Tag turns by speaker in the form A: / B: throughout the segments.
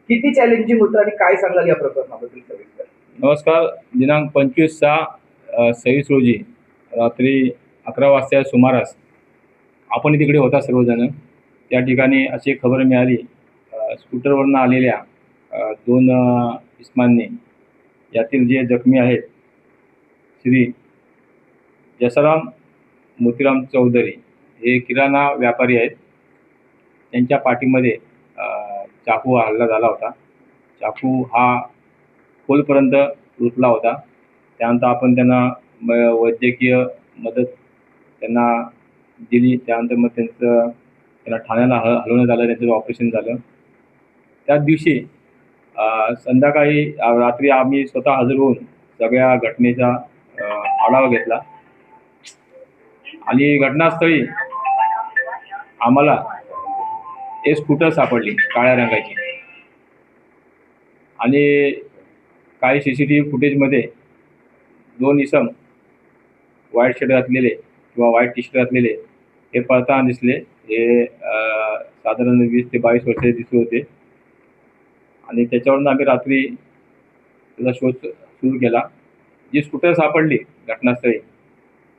A: किती चॅलेंजिंग होतं आणि काय सांगाल या प्रकरणाबद्दल सविस्तर?
B: नमस्कार. दिनांक 25/6/26 रोजी रात्री 11 वाजता सुमारास आपण तिकडे होता सर्वजण. त्या ठिकाणी अशी एक खबर मिळाली, स्कूटरवरनं आलेल्या दोन इस्मांनी, यातील जे जखमी आहेत श्री जसराम मोतीराम चौधरी, हे किराणा व्यापारी आहेत. त्यांच्या पाठीमध्ये चाकू हल्ला झाला होता. चाकू हा खोलपर्यंत रुतला होता. त्यानंतर आपण त्यांना वैद्यकीय मदत त्यांना दिली. त्यानंतर मग त्यांना ठाण्याला हलवण्यात आलं. त्यांचं ऑपरेशन झालं. त्याच दिवशी संध्याकाळी रात्री आम्ही स्वतः हजर होऊन सगळ्या घटनेचा आढावा घेतला आणि घटनास्थळी आम्हाला एक स्कूटर सापडली काळ्या रंगाची आणि काही CCTV फुटेजमध्ये दोन इसम व्हाईट शर्ट घातलेले किंवा व्हाईट टी-शर्ट घातलेले हे पळताना दिसले. हे साधारण 20 ते 22 वर्षाचे दिसत होते आणि त्याच्यावरून आम्ही रात्री त्याचा शोध सुरू केला. जी स्कूटर सापडली घटनास्थळी,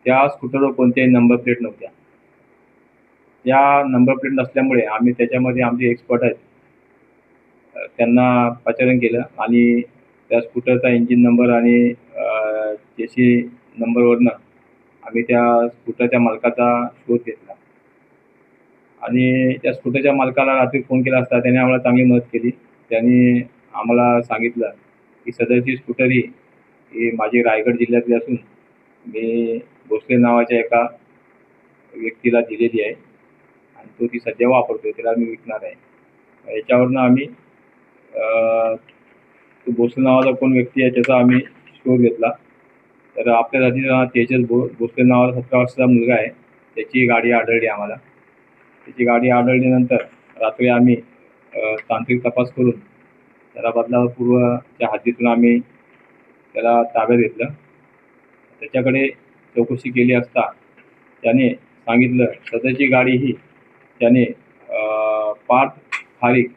B: त्या स्कूटरवर कोणत्याही नंबर प्लेट नव्हत्या. त्या नंबर प्लेट नसल्यामुळे आम्ही त्याच्यामध्ये आमचे एक्सपर्ट आहेत त्यांना पाचारण केलं आणि त्या स्कूटरचा इंजिन नंबर आणि चेसी नंबरवरनं आम्ही त्या स्कूटरच्या मालकाचा शोध घेतला आणि त्या स्कूटरच्या मालकाला रात्री फोन केला असता त्याने आम्हाला चांगली मदत केली. त्यांनी आम्हाला सांगितलं की सदरची स्कूटर ही माझी रायगड जिल्ह्यातली असून मी भोसले नावाच्या एका व्यक्तीला दिलेली आहे आणि तो ती सध्या वापरतो, त्याला मी विकणार आहे. याच्यावरनं आम्ही तो भोसले नावाचा कोण व्यक्ती आहे त्याचा आम्ही शोध घेतला. तर आपल्या जातीचा तेजस भोसले नावाचा 17 वर्षाचा मुलगा आहे. त्याची गाडी आढळली आम्हाला. त्याची गाडी आढळल्यानंतर रात्री आम्ही तांत्रिक तपास करून त्याला बदलापूरच्या हद्दीतून आम्ही त्याला ताब्यात घेतलं. त्याच्याकडे चौकशी केली असता त्याने सांगितलं सदरची गाडी ही त्याने पार्थ खारीक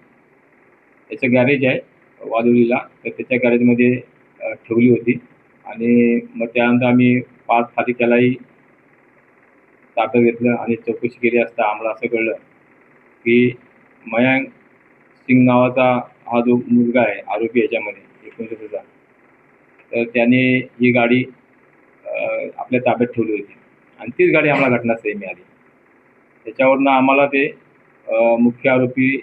B: याचं गॅरेज आहे वादोलीला, तर त्याच्या गॅरेजमध्ये ठेवली होती आणि मग त्यानंतर आम्ही पार्थ खारीक त्यालाही ताब्यात घेतलं आणि चौकशी केली असता आम्हाला असं कळलं की मयांक सिंग नावाचा हा जो मुलगा आहे आरोपी याच्यामध्ये 19चा, तर त्याने ही गाडी आपल्या ताब्यात ठेवली होती आणि तीच गाडी आम्हाला घटनास्थळी मिळाली. त्याच्यावरनं आम्हाला ते मुख्य आरोपी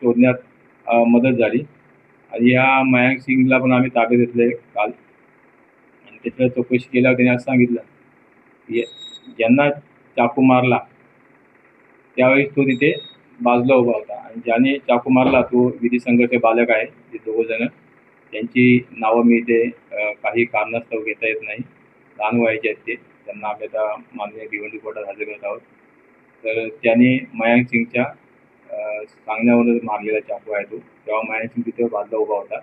B: शोधण्यात मदत झाली आणि ह्या मयांक सिंगला पण आम्ही ताब्यात घेतले काल आणि त्याच्यावर चौकशी केल्यावर त्याने असं सांगितलं की ज्यांना चाकू मारला त्यावेळेस तो तिथे बाजूला उभा होता आणि ज्याने चाकू मारला तो विधी संघर्ष बालक आहे. ते दोघंजणं, त्यांची नावं मी इथे काही कारणास्तव घेता येत नाही. लहान वयाचे आहेत ते. त्यांना आम्ही आता माननीय भिवंडी कोर्टात हजर करत आहोत. तर त्यांनी मयांक सिंगच्या सांगण्यावरच मारलेला चाकू आहे तो. तेव्हा मयांक सिंग तिथे बाजूला उभा होता.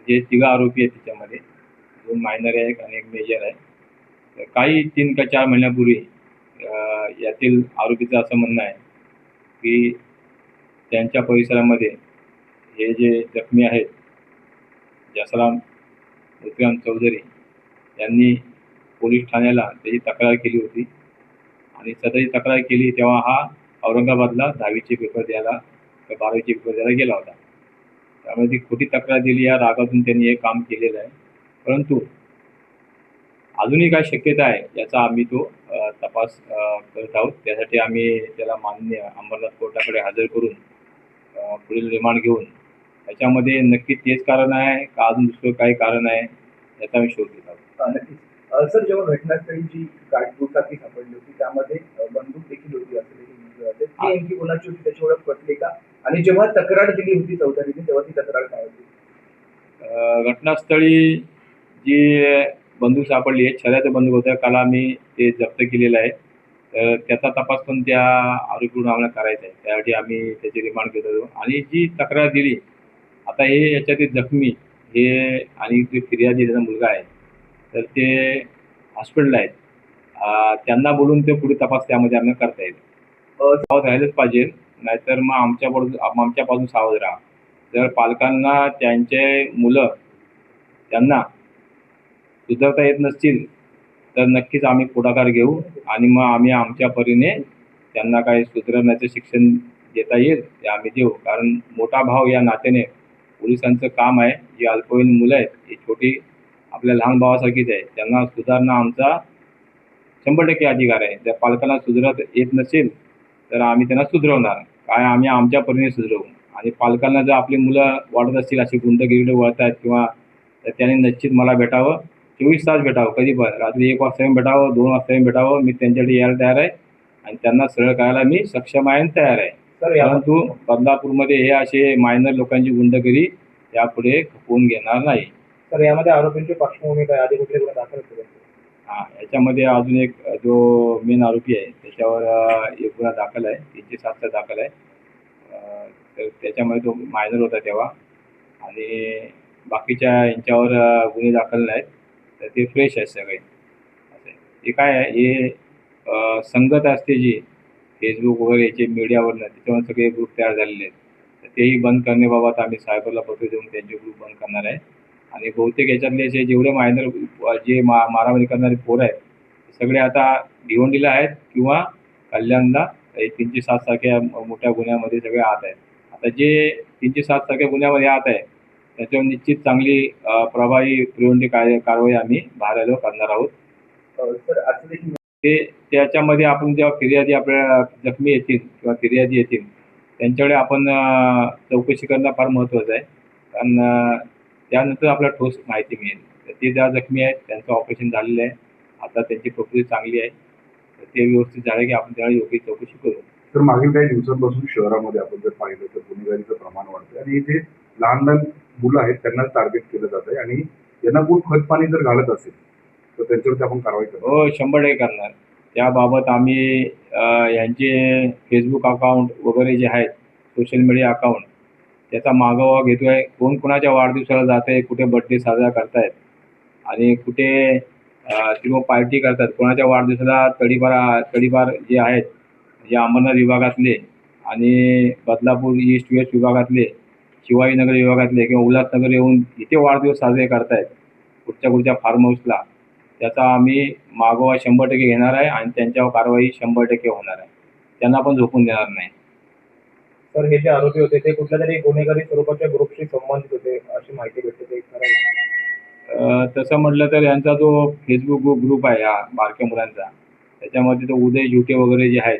B: जे 3 आरोपी आहेत त्याच्यामध्ये 2 मायनर आहे आणि 1 मेजर आहे. तर काही 3 का 4 महिन्यापूर्वी यातील आरोपीचं असं म्हणणं आहे की त्यांच्या परिसरामध्ये हे जे जखमी आहेत जसराम मोतीराम चौधरी यांनी पोलीस ठाण्याला त्याची तक्रार केली होती आणि सदरची तक्रार केली तेव्हा हा औरंगाबादला 10वीचे पेपर द्यायला 12वीचे पेपर द्यायला गेला होता. त्यामुळे ती खोटी तक्रार दिली. या रागातून त्यांनी हे काम केलेलं आहे. परंतु अजूनही काय शक्यता आहे याचा आम्ही तो तपास करत आहोत. त्यासाठी आम्ही त्याला माननीय अंबरनाथ कोर्टाकडे हजर करून पुढील रिमांड घेऊन त्याच्यामध्ये नक्की तेच कारण आहे का अजून दुसरं काही कारण आहे याचा आम्ही शोध घेत आहोत.
A: नक्कीच. सर, जेव्हा घटनास्थळी जी गाडी दुचाकी सापडली होती त्यामध्ये बंदूक देखील होती असं देखील म्हटलं जाते. ती नेमकी कोणाची होती त्याची ओळख पटली का? आणि जेव्हा तक्रार दिली होती चौधरीने तेव्हा ती तक्रार काय होती?
B: घटनास्थळी जी बंदूक सापडली आहे छऱ्याचं बंदूक होतं. काल आम्ही ते जप्त केलेलं आहे. तर त्याचा तपास पण त्या आरोपीकडून आम्हाला करायचा आहे. त्यासाठी आम्ही त्याची रिमांड घेत होतो आणि जी तक्रार दिली आता हे याच्यातील जखमी हे आणि जे फिर्यादी त्याचा मुलगा आहे तर ते हॉस्पिटलला आहेत. त्यांना बोलून ते पुढे तपास त्यामध्ये आम्हाला करता येईल. सावध राहायलाच पाहिजे, नाहीतर मग आमच्यापासून सावध राहा. जर पालकांना त्यांचे मुलं त्यांना सुधारता येत नसतील तर नक्कीच आम्ही पुढाकार घेऊ आणि मग आम्ही आमच्या परीने त्यांना काही सुधारण्याचं शिक्षण देता येईल ते आम्ही देऊ. कारण मोठा भाव या नात्याने पोलिसांचं काम आहे. जी अल्पवयीन मुलं आहेत ही छोटी आपल्या लहान भावासारखीच आहे. त्यांना सुधारणं आमचा 100% अधिकार आहे. जर पालकांना सुधारता येत नसेल तर आम्ही त्यांना सुधरवणार. काय आम्ही आमच्या परीने सुधरवू. आणि पालकांना जर आपली मुलं वाढत असतील अशी गुंडगिरीकडे वळत आहेत किंवा तर त्याने निश्चित मला भेटावं. 24 तास भेटावं, कधी पण. रात्री 1 वाजता येऊन भेटावं, 2 वाजता येऊन भेटावं. मी त्यांच्याकडे यायला तयार आहे आणि त्यांना सरळ करायला मी सक्षम आहे आणि तयार आहे.
A: सर या
B: परंतु बदलापूरमध्ये हे असे मायनर लोकांची गुंडगिरी यापुढे खपवून घेणार नाही.
A: सर यामध्ये आरोपींची पार्श्वभूमी काय, आधी कुठले गुन्हे दाखल केले?
B: हां, याच्यामध्ये अजून एक जो मेन आरोपी आहे त्याच्यावर एक गुन्हा दाखल आहे, 307चा दाखल आहे. तर त्याच्यामध्ये तो मायनर होता तेव्हा. आणि बाकीच्या यांच्यावर गुन्हे दाखल नाहीत. तर ते फ्रेश आहेत सगळे. असं आहे. हे काय आहे, हे संगत असते जी फेसबुक वगैरे याचे मीडियावरनं त्याच्यावर सगळे ग्रुप तयार झालेले आहेत. तर तेही बंद करण्याबाबत आम्ही सायबरला पत्र देऊन त्यांचे ग्रुप बंद करणार आहे. आणि बहुतेक याच्यातले जे जेवढे मायनर जे मारामारी करणारे पोरं आहेत ते सगळे आता भिवंडीला आहेत किंवा कल्याणला 307 सारख्या मोठ्या गुन्ह्यामध्ये सगळे आत आहेत. आता जे 307 सारख्या गुन्ह्यामध्ये आत आहे त्याच्यावर निश्चित चांगली प्रभावी प्रिव्हेंटिव्ह कारवाई आम्ही बाहेर आल्यावर करणार आहोत.
A: सर असं देखील
B: ते त्याच्यामध्ये आपण जेव्हा फिर्यादी आपल्या जखमी येतील किंवा फिर्यादी येतील त्यांच्याकडे आपण चौकशी करणं फार महत्त्वाचं आहे. कारण त्यानंतर आपल्याला ठोस माहिती मिळेल. तर ते ज्या जखमी आहेत त्यांचं ऑपरेशन झालेलं आहे. आता त्यांची प्रकृती चांगली आहे. तर ते व्यवस्थित झालं की आपण त्यावेळी योग्य चौकशी करू.
C: तर मागील काही दिवसांपासून शहरामध्ये आपण जर पाहिलं तर गुन्हेगारीचं प्रमाण वाढतंय आणि इथे लहान लहान मुलं आहेत त्यांना टार्गेट केलं जात आहे आणि यांना कोण खतपाणी जर घालत असेल तर त्यांच्यावरती आपण कारवाई करतो.
B: हो, 100% करणार. त्याबाबत आम्ही यांचे फेसबुक अकाउंट वगैरे जे आहेत सोशल मीडिया अकाउंट त्याचा मागोवा घेतो आहे. कोण कोणाच्या वाढदिवसाला जात आहे, कुठे बड्डे साजरा करतायत आणि कुठे किंवा पार्टी करतात. कोणाच्या वाढदिवसाला तडीपार जे आहेत जे अंबरनाथ विभागातले आणि बदलापूर ईस्ट वेस्ट विभागातले, शिवाजीनगर विभागातले किंवा उल्हासनगर येऊन इथे वाढदिवस साजरे करतायत कुठच्या फार्म हाऊसला. त्याचा आम्ही मागोवा 100% घेणार आहे आणि त्यांच्यावर कारवाई 100% होणार आहे. त्यांना पण झोपून देणार नाही.
A: सर हे जे आरोपी होते ते कुठल्या तरी गुन्हेगारी स्वरूपाच्या ग्रुपशी संबंधित होते अशी माहिती भेटते, ते खरं आहे?
B: तसं म्हटलं तर यांचा जो फेसबुक ग्रुप आहे या बारक्या मुलांचा त्याच्यामध्ये तो उदय झुटे वगैरे जे आहेत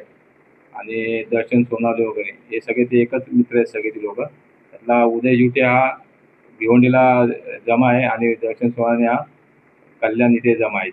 B: आणि दर्शन सोनावणे वगैरे हे सगळे ते एकच मित्र आहेत सगळे ती लोकं. त्यातला उदय झुटे हा भिवंडीला जमा आहे आणि दर्शन सोनावणे हा कल्याण इथे जमा आहे.